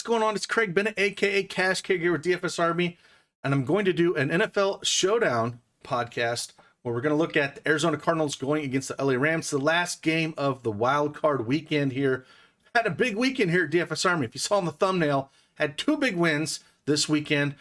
What's going on? It's Craig Bennett, aka Cash Kid, here with DFSArmy, and I'm going to do an NFL Showdown podcast where we're going to look at the Arizona Cardinals going against the LA Rams, the last game of the wild card weekend here. Had a big weekend here at DFSArmy. If you saw in the thumbnail, had two big wins this weekend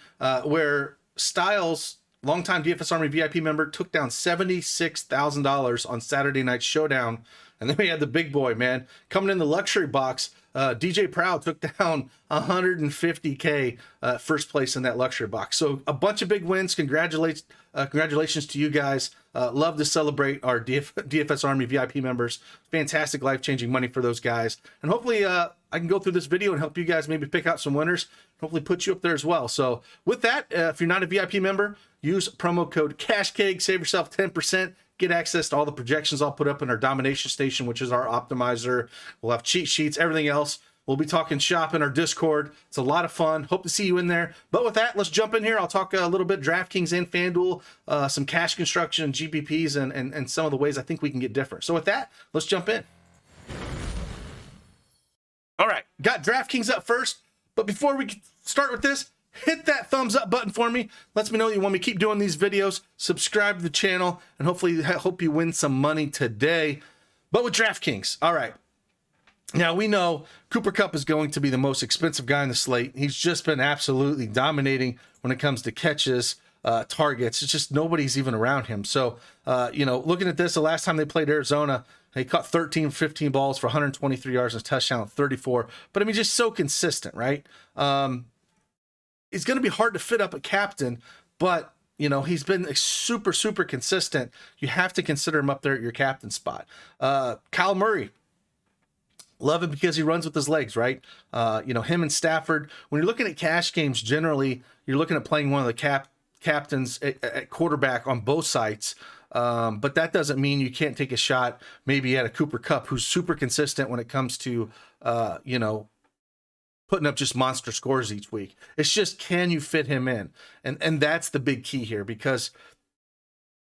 where Styles, longtime DFSArmy VIP member, took down $76,000 on Saturday Night Showdown. And then we had the big boy, man, coming in the luxury box. dprough took down 150K first place in that luxury box. So a bunch of big wins. Congratulations to you guys. Love to celebrate our DFSArmy VIP members. Fantastic life-changing money for those guys. And hopefully I can go through this video and help you guys maybe pick out some winners. Hopefully put you up there as well. So with that, if you're not a VIP member, use promo code CashCake. Save yourself 10%. Get access to all the projections I'll put up in our domination station, which is our optimizer. We'll have cheat sheets, everything else. We'll be talking shop in our Discord. It's a lot of fun. Hope to see you in there. But with that, let's jump in here. I'll talk a little bit DraftKings and FanDuel, some cash construction, GPPs, and some of the ways I think we can get different. So with that, let's jump in. All right, got DraftKings up first. But before we start with this, hit that thumbs up button for me. Lets me know you want me to keep doing these videos. Subscribe to the channel, and hopefully hope you win some money today. But with DraftKings, all right. Now we know Cooper Kupp is going to be the most expensive guy in the slate. He's just been absolutely dominating when it comes to catches, targets. It's just nobody's even around him. So, looking at this, the last time they played Arizona, he caught 13, 15 balls for 123 yards and a touchdown, 34. But I mean, just so consistent, right? It's going to be hard to fit up a captain, but he's been super, super consistent. You have to consider him up there at your captain spot. Kyle Murray, love him because he runs with his legs, right? Him and Stafford. When you're looking at cash games, generally you're looking at playing one of the captains at quarterback on both sides. But that doesn't mean you can't take a shot maybe at a Cooper Kupp who's super consistent when it comes to putting up just monster scores each week. It's just, can you fit him in? And that's the big key here, because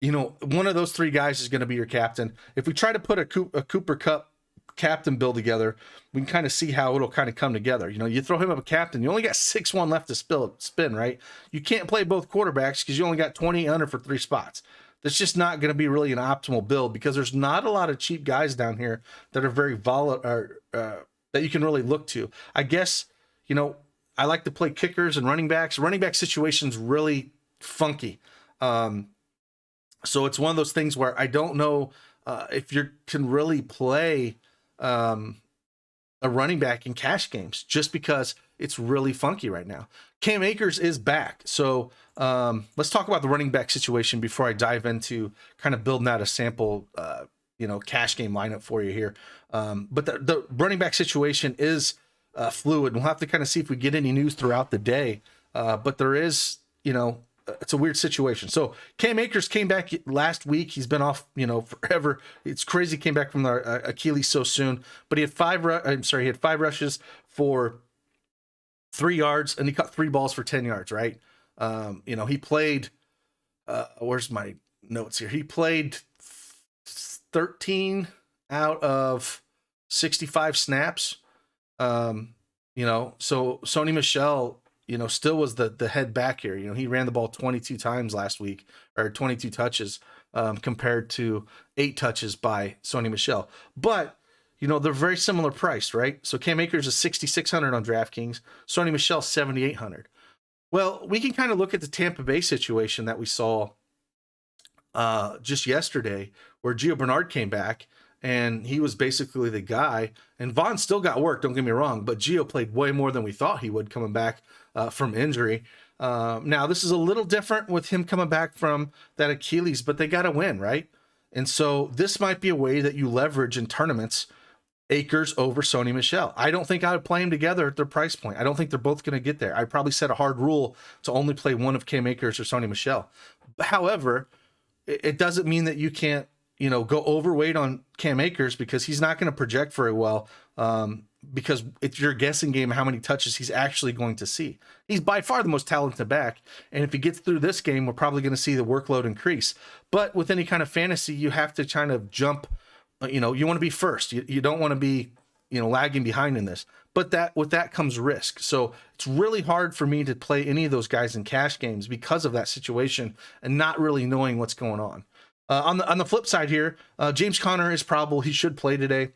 one of those three guys is going to be your captain. If we try to put a Cooper Kupp captain build together, we can kind of see how it'll kind of come together. You throw him up a captain, you only got 6-1 left to spin, right? You can't play both quarterbacks because you only got 20 under for 3 spots. That's just not going to be really an optimal build, because there's not a lot of cheap guys down here that are very volatile, that you can really look to. I guess, I like to play kickers and running backs. Running back situation's really funky. So it's one of those things where I don't know if you can really play a running back in cash games, just because it's really funky right now. Cam Akers is back. So let's talk about the running back situation before I dive into kind of building out a sample cash game lineup for you here. But the running back situation is fluid. We'll have to kind of see if we get any news throughout the day. But there is, it's a weird situation. So Cam Akers came back last week. He's been off, forever. It's crazy. Came back from the Achilles so soon, but he had 5 rushes for 3 yards, and he caught 3 balls for 10 yards. Right. He played, where's my notes here? He played 13 out of 65 snaps. So Sony Michel, still was the head back here. He ran the ball 22 times last week, or 22 touches, compared to 8 touches by Sony Michel. But, they're very similar priced, right? So Cam Akers is $6,600 on DraftKings, Sony Michel $7,800. Well, we can kind of look at the Tampa Bay situation that we saw just yesterday, where Gio Bernard came back, and he was basically the guy. And Vaughn still got work, don't get me wrong, but Gio played way more than we thought he would coming back from injury. Now, this is a little different with him coming back from that Achilles, but they got to win, right? And so this might be a way that you leverage in tournaments Akers over Sony Michel. I don't think I would play them together at their price point. I don't think they're both going to get there. I'd probably set a hard rule to only play one of Cam Akers or Sony Michel. However, it doesn't mean that you can't, go overweight on Cam Akers, because he's not going to project very well, because it's your guessing game how many touches he's actually going to see. He's by far the most talented back, and if he gets through this game, we're probably going to see the workload increase. But with any kind of fantasy, you have to kind of jump, you want to be first. You don't want to be, lagging behind in this. but with that comes risk. So it's really hard for me to play any of those guys in cash games because of that situation and not really knowing what's going on. On the flip side here, James Conner is probable. He should play today.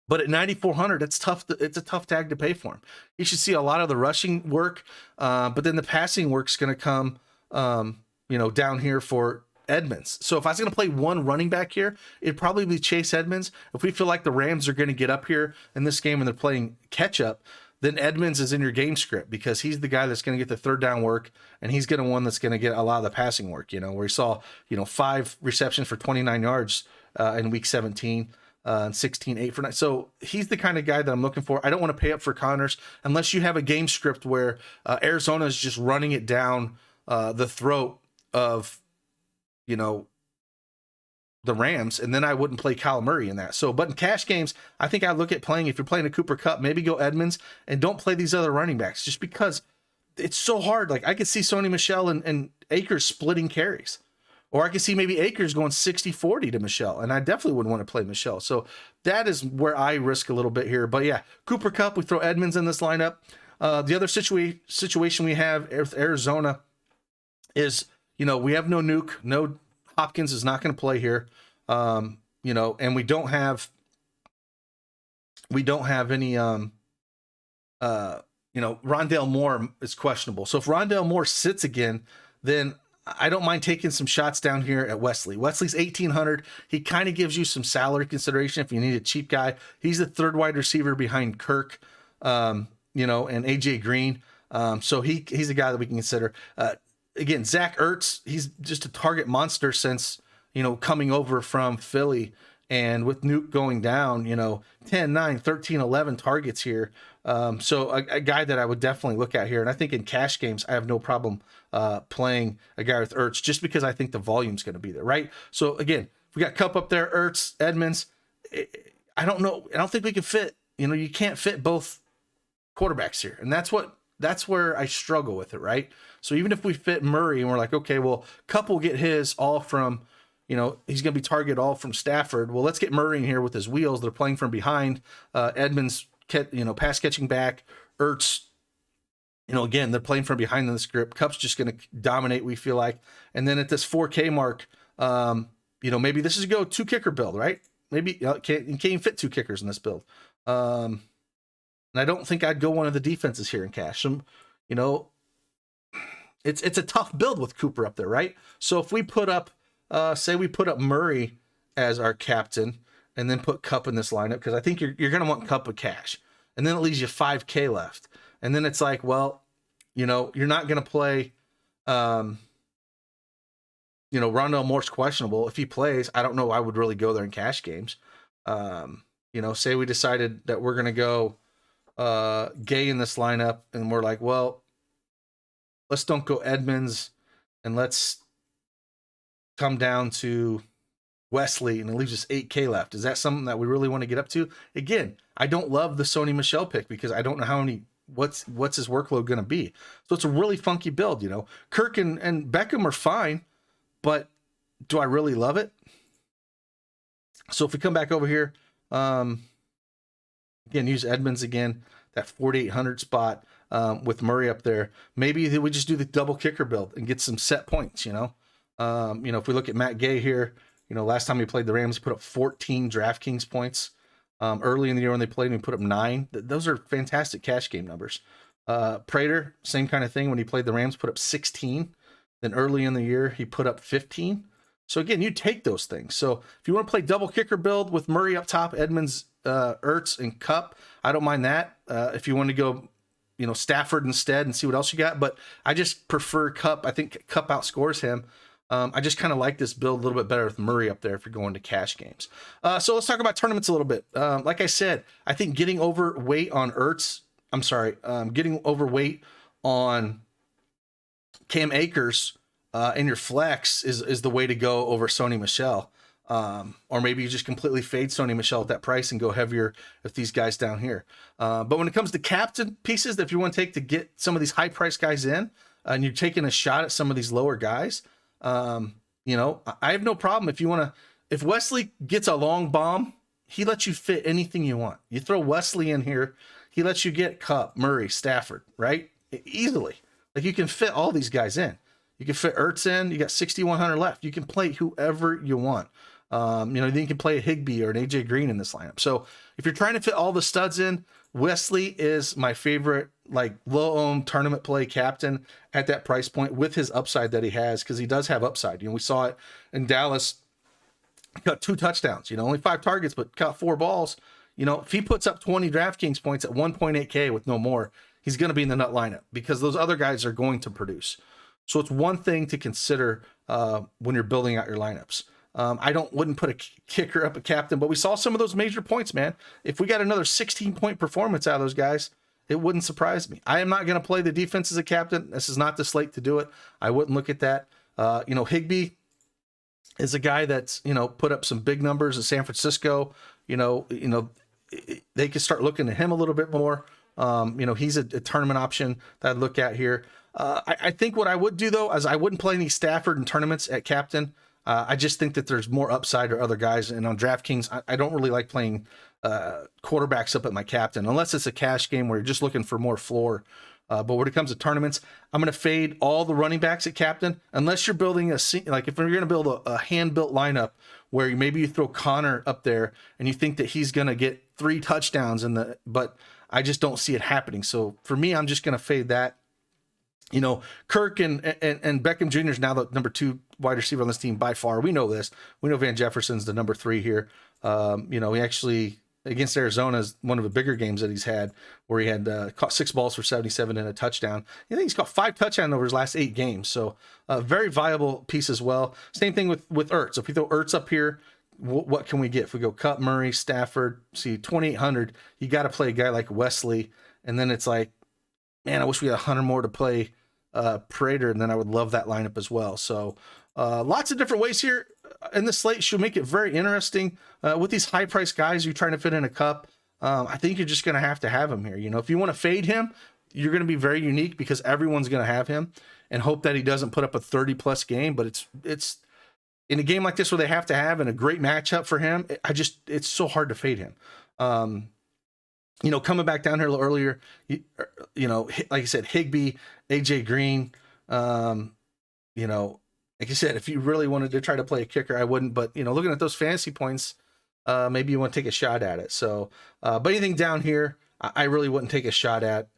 But at 9,400, it's tough. It's a tough tag to pay for him. You should see a lot of the rushing work, but then the passing work's going to come, down here for Edmonds. So if I was going to play one running back here, it'd probably be Chase Edmonds. If we feel like the Rams are going to get up here in this game and they're playing catch up, then Edmonds is in your game script because he's the guy that's going to get the third down work, and he's going to one that's going to get a lot of the passing work. Where he saw 5 receptions for 29 yards in week 17. And 16, 8 for 9. So he's the kind of guy that I'm looking for. I don't want to pay up for Connors unless you have a game script where Arizona is just running it down the throat of, the Rams, and then I wouldn't play Kyle Murray in that. So, but in cash games, I think I look at playing, if you're playing a Cooper Kupp, maybe go Edmonds and don't play these other running backs just because it's so hard. Like I could see Sony Michel and Akers splitting carries. Or I could see maybe Akers going 60-40 to Michelle, and I definitely wouldn't want to play Michelle. So that is where I risk a little bit here. But yeah, Cooper Kupp, we throw Edmonds in this lineup. The other situation we have with Arizona is, we have no Nuke. No, Hopkins is not going to play here. And we don't have any, Rondale Moore is questionable. So if Rondale Moore sits again, then I don't mind taking some shots down here at Wesley. Wesley's 1,800. He kind of gives you some salary consideration if you need a cheap guy. He's the third wide receiver behind Kirk, and AJ Green. So he's a guy that we can consider. Again, Zach Ertz, he's just a target monster since, coming over from Philly. And with Nuke going down, 10, 9, 13, 11 targets here. So a guy that I would definitely look at here. And I think in cash games, I have no problem playing a guy with Ertz just because I think the volume's going to be there, right? So again, we got Kupp up there, Ertz, Edmonds. I don't know. I don't think we can fit, you can't fit both quarterbacks here. And that's where I struggle with it, right? So even if we fit Murray and we're like, okay, well, Kupp will get his all from, he's going to be targeted all from Stafford. Well, let's get Murray in here with his wheels. They're playing from behind. Edmonds, pass catching back. Ertz, again, they're playing from behind in the script. Kupp's just going to dominate, we feel like. And then at this 4K mark, maybe this is a go 2 kicker build, right? Maybe you can't even fit 2 kickers in this build. And I don't think I'd go one of the defenses here in cash. It's a tough build with Cooper up there, right? So if we put up, say we put up Murray as our captain and then put Kupp in this lineup, because I think you're going to want Kupp with cash. And then it leaves you 5K left. And then it's like, well, you're not going to play, Rondale Moore's questionable. If he plays, I don't know. I would really go there in cash games. Say we decided that we're going to go Gay in this lineup and we're like, well, let's don't go Edmonds and let's come down to Wesley and it leaves us 8K left. Is that something that we really want to get up to? Again, I don't love the Sony Michel pick because I don't know what's his workload going to be. So it's a really funky build, Kirk and Beckham are fine, but do I really love it? So if we come back over here, again, use Edmonds again, that 4,800 spot with Murray up there. Maybe we just do the double kicker build and get some set points, if we look at Matt Gay here, last time he played the Rams, he put up 14 DraftKings points. Early in the year when they played, he put up 9. Those are fantastic cash game numbers. Prater, same kind of thing. When he played the Rams, put up 16. Then early in the year, he put up 15. So again, you take those things. So if you want to play double kicker build with Murray up top, Edmonds, Ertz, and Kupp, I don't mind that. If you want to go, Stafford instead and see what else you got. But I just prefer Kupp. I think Kupp outscores him. I just kind of like this build a little bit better with Murray up there if you're going to cash games. So let's talk about tournaments a little bit. Like I said, I think getting overweight on getting overweight on Cam Akers in your flex is the way to go over Sony Michel. Or maybe you just completely fade Sony Michel at that price and go heavier with these guys down here. But when it comes to captain pieces that if you want to take to get some of these high price guys in, and you're taking a shot at some of these lower guys, I have no problem if Wesley gets a long bomb, he lets you fit anything you want. You throw Wesley in here, he lets you get Kupp, Murray, Stafford, right? Easily. Like you can fit all these guys in. You can fit Ertz in. You got 6,100 left. You can play whoever you want. Then you can play a Higbee or an AJ Green in this lineup. So if you're trying to fit all the studs in, Wesley is my favorite, like low-owned tournament play captain at that price point with his upside that he has, because he does have upside. We saw it in Dallas. He got 2 touchdowns. Only 5 targets, but caught 4 balls. If he puts up 20 DraftKings points at 1.8K with no more, he's going to be in the nut lineup because those other guys are going to produce. So it's one thing to consider when you're building out your lineups. I wouldn't put a kicker up a captain, but we saw some of those major points, man. If we got another 16-point performance out of those guys, it wouldn't surprise me. I am not going to play the defense as a captain. This is not the slate to do it. I wouldn't look at that. Higbee is a guy that's, put up some big numbers in San Francisco. They could start looking at him a little bit more. He's a tournament option that I'd look at here. I think what I would do, though, is I wouldn't play any Stafford in tournaments at captain. I just think that there's more upside or other guys. And on DraftKings, I don't really like playing quarterbacks up at my captain, unless it's a cash game where you're just looking for more floor. But when it comes to tournaments, I'm going to fade all the running backs at captain, unless you're building if you're going to build a hand-built lineup where maybe you throw Connor up there and you think that he's going to get 3 touchdowns but I just don't see it happening. So for me, I'm just going to fade that. Kirk and Beckham Jr. is now the number 2 wide receiver on this team by far. We know this. We know Van Jefferson's the number 3 here. He actually, against Arizona, is one of the bigger games that he's had, where he had caught 6 balls for 77 and a touchdown. I think he's caught 5 touchdowns over his last 8 games. So very viable piece as well. Same thing with Ertz. If we throw Ertz up here, what can we get? If we go Kupp, Murray, Stafford, 2,800, you got to play a guy like Wesley. And then it's like, man, I wish we had 100 more to play Prater, and then I would love that lineup as well. So lots of different ways here in the slate should make it very interesting. With these high-priced guys you're trying to fit in a Kupp, I think you're just going to have him here. If you want to fade him, you're going to be very unique because everyone's going to have him and hope that he doesn't put up a 30-plus game. But it's in a game like this where they have to have and a great matchup for him, it's so hard to fade him. Coming back down here a little earlier, like I said, Higbee, AJ Green, like I said, if you really wanted to try to play a kicker, I wouldn't, but looking at those fantasy points, maybe you want to take a shot at it. So, but anything down here, I really wouldn't take a shot at.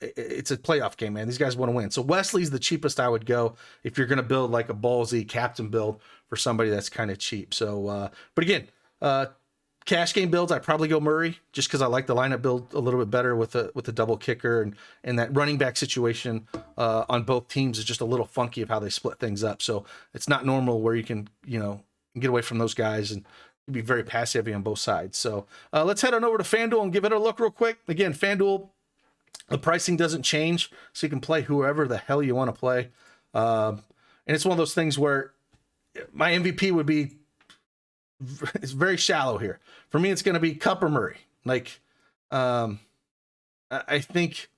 It's a playoff game, man. These guys want to win. So Wesley's the cheapest I would go if you're going to build like a ballsy captain build for somebody that's kind of cheap. So, but again, cash game builds, I'd probably go Murray just because I like the lineup build a little bit better with the double kicker, and that running back situation on both teams is just a little funky of how they split things up. So it's not normal where you can get away from those guys and be very pass heavy on both sides. So let's head on over to FanDuel and give it a look real quick. Again, FanDuel, the pricing doesn't change, so you can play whoever the hell you want to play. And it's one of those things where my MVP would be, it's very shallow here. For me, it's going to be Kupp or Murray. I think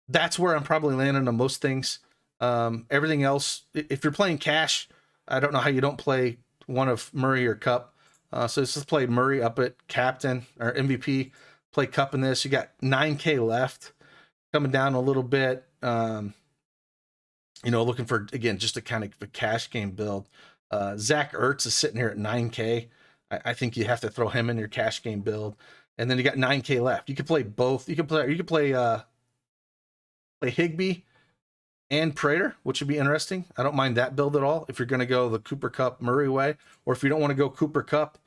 that's where I'm probably landing on most things. Everything else, if you're playing cash, I don't know how you don't play one of Murray or Kupp. So let's just play Murray up at captain or MVP. Play Kupp in this. You got 9K left, coming down a little bit. Looking for, again, just a kind of a cash game build. Zach Ertz is sitting here at 9K. I think you have to throw him in your cash game build. And then you got 9K left. You could play both. You could play Higbee and Prater, which would be interesting. I don't mind that build at all if you're going to go the Cooper Kupp Murray way, or if you don't want to go Cooper Kupp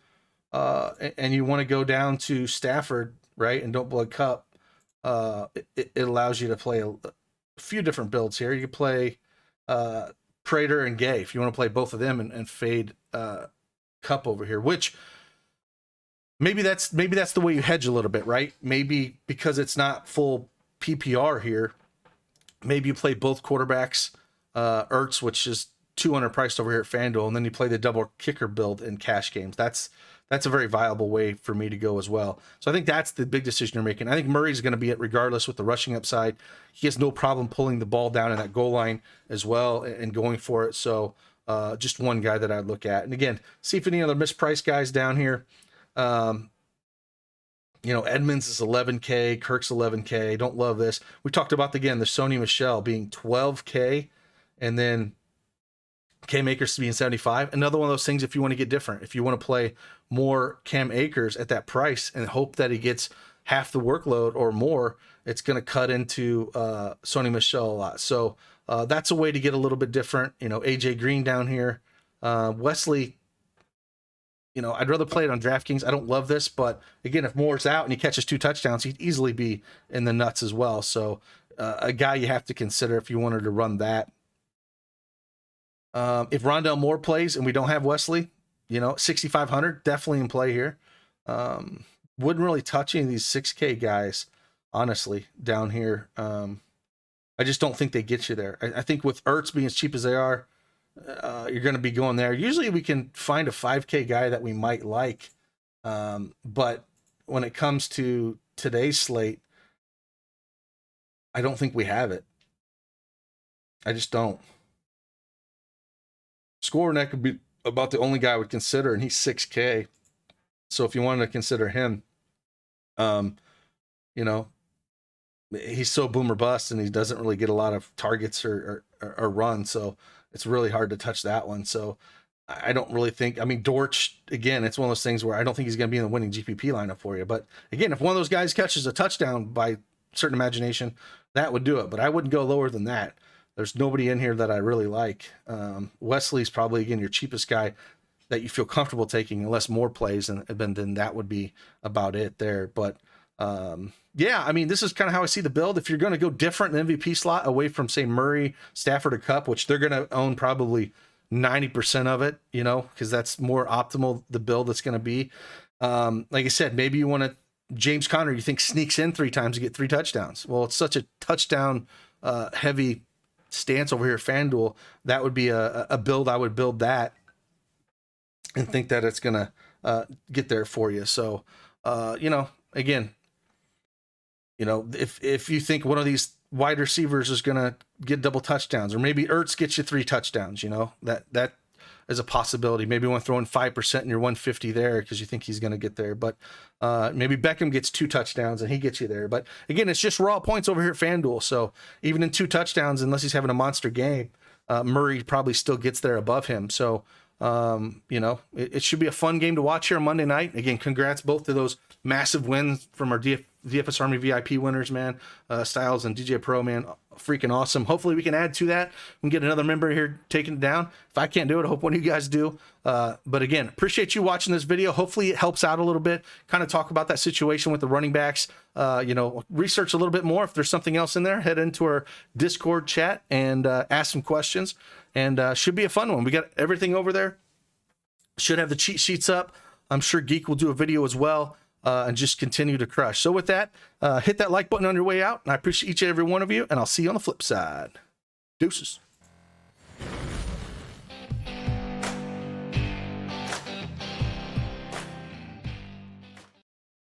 and you want to go down to Stafford, right, and don't play Kupp, it allows you to play a few different builds here. You could play Prater and Gay if you want to play both of them and fade Kupp over here, which maybe that's the way you hedge a little bit, right? Maybe because it's not full PPR here, maybe you play both quarterbacks, Ertz, which is 200 priced over here at FanDuel, and then you play the double kicker build in cash games. That's a very viable way for me to go as well. So I think that's the big decision you're making. I think Murray's going to be it regardless with the rushing upside. He has no problem pulling the ball down in that goal line as well and going for it. So just one guy that I'd look at. And again, see if any other mispriced guys down here. Edmonds is 11K, Kirk's 11K. Don't love this. We talked about the Sony Michel being 12K, and then Cam Akers being 75. Another one of those things, if you want to get different, if you want to play more Cam Akers at that price and hope that he gets half the workload or more, it's going to cut into Sony Michel a lot. So that's a way to get a little bit different. AJ Green down here. Wesley, I'd rather play it on DraftKings. I don't love this, but again, if Moore's out and he catches 2 touchdowns, he'd easily be in the nuts as well. So a guy you have to consider if you wanted to run that. If Rondell Moore plays and we don't have Wesley, 6,500, definitely in play here. Wouldn't really touch any of these 6K guys, honestly, down here. I just don't think they get you there. I think with Ertz being as cheap as they are, you're going to be going there. Usually we can find a 5K guy that we might like. But when it comes to today's slate, I don't think we have it. I just don't. Scoreneck could be about the only guy I would consider, and he's 6K. So if you wanted to consider him, he's so boom or bust, and he doesn't really get a lot of targets or run. So it's really hard to touch that one. So I don't really think, Dortch, again, it's one of those things where I don't think he's going to be in the winning GPP lineup for you. But again, if one of those guys catches a touchdown by certain imagination, that would do it. But I wouldn't go lower than that. There's nobody in here that I really like. Wesley's probably, again, your cheapest guy that you feel comfortable taking, unless more plays, and then that would be about it there. But this is kind of how I see the build. If you're going to go different in the MVP slot away from, say, Murray, Stafford, or Kupp, which they're going to own probably 90% of it, because that's more optimal, the build that's going to be. Like I said, maybe you want to, James Conner, you think sneaks in 3 times to get 3 touchdowns. Well, it's such a touchdown heavy stance over here at FanDuel. That would be a build. I would build that and think that it's going to get there for you. So, again, if you think one of these wide receivers is going to get double touchdowns, or maybe Ertz gets you 3 touchdowns, that is a possibility. Maybe you want to throw in 5% and you're 150 there because you think he's going to get there. But maybe Beckham gets 2 touchdowns and he gets you there. But again, it's just raw points over here at FanDuel. So even in 2 touchdowns, unless he's having a monster game, Murray probably still gets there above him. So, it should be a fun game to watch here on Monday night. Again, congrats both to those massive wins from our DFSArmy VIP winners, man. Styles and DJ Pro, man, freaking awesome. Hopefully we can add to that. We can get another member here taking it down. If I can't do it, I hope one of you guys do. But again, appreciate you watching this video. Hopefully it helps out a little bit. Kind of talk about that situation with the running backs. Research a little bit more. If there's something else in there, head into our Discord chat and ask some questions. And should be a fun one. We got everything over there. Should have the cheat sheets up. I'm sure Geek will do a video as well. And just continue to crush. So with that, hit that like button on your way out. And I appreciate each and every one of you. And I'll see you on the flip side. Deuces.